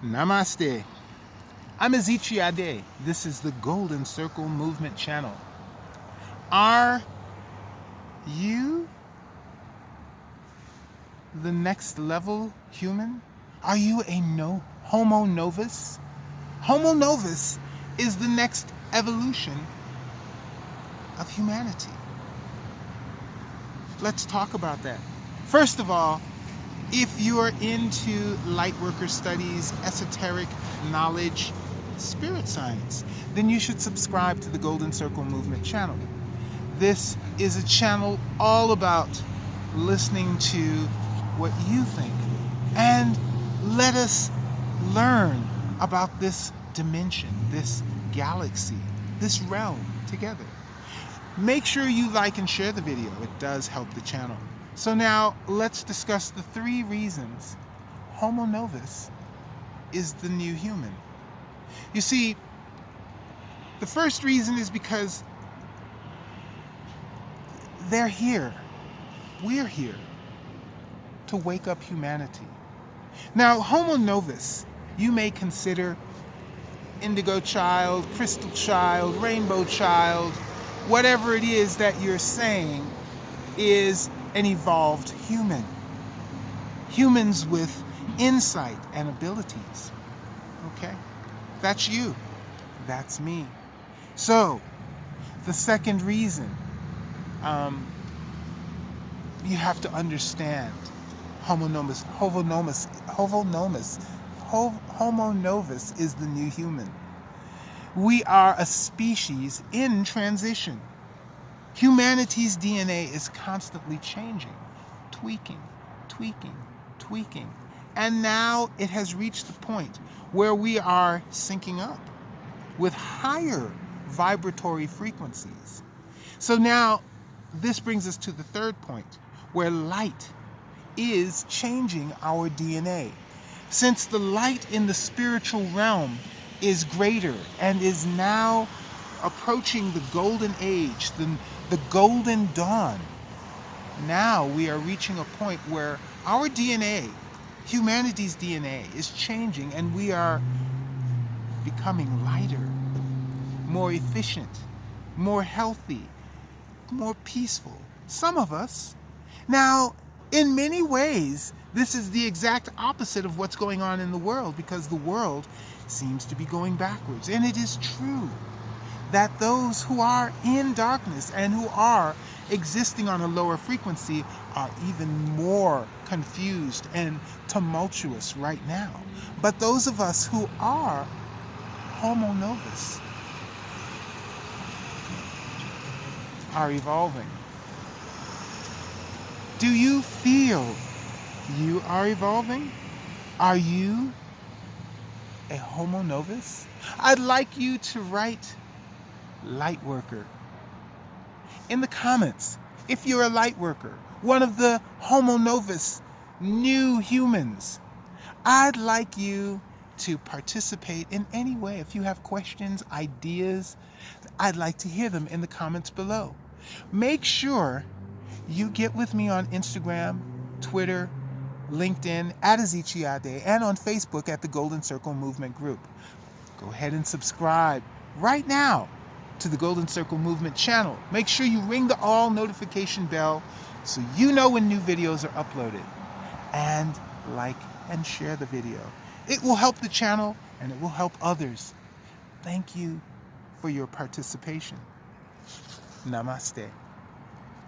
Namaste. I'm Ezechi Ade. This is the Golden Circle Movement channel. Are you the next level human? Are you a Homo Novis? Homo Novis is the next evolution of humanity. Let's talk about that. First of all, if you're into lightworker studies, esoteric knowledge, spirit science, then you should subscribe to the Golden Circle Movement channel. This is a channel all about listening to what you think, and let us learn about this dimension, this galaxy, this realm together. Make sure you like and share the video. It does help the channel. So now let's discuss the 3 reasons Homo Novis is the new human. You see, the first reason is because they're here. We're here to wake up humanity. Now, Homo Novis, you may consider indigo child, crystal child, rainbow child, whatever it is that you're saying is an evolved human. Humans with insight and abilities. Okay? That's you. That's me. So, the second reason, you have to understand Homo Novis is the new human. We are a species in transition. Humanity's DNA is constantly changing, tweaking, and now it has reached the point where we are syncing up with higher vibratory frequencies. So now this brings us to the third point, where light is changing our DNA. Since the light in the spiritual realm is greater and is now approaching the golden age, the golden dawn, now we are reaching a point where our DNA, humanity's DNA, is changing, and we are becoming lighter, more efficient, more healthy, more peaceful. Some of us. Now, in many ways, this is the exact opposite of what's going on in the world, because the world seems to be going backwards. And it is true that those who are in darkness and who are existing on a lower frequency are even more confused and tumultuous right now. But those of us who are Homo Novis are evolving. Do you feel you are evolving? Are you a Homo Novis? I'd like you to write Lightworker in the comments. If you're a Lightworker, one of the Homo Novis new humans, I'd like you to participate in any way. If you have questions, ideas, I'd like to hear them in the comments below. Make sure you get with me on Instagram, Twitter, LinkedIn at Ezechi Ade, and on Facebook at the Golden Circle Movement Group. Go ahead and subscribe right now to the Golden Circle Movement channel. Make sure you ring the all notification bell so you know when new videos are uploaded. And like and share the video. It will help the channel and it will help others. Thank you for your participation. Namaste.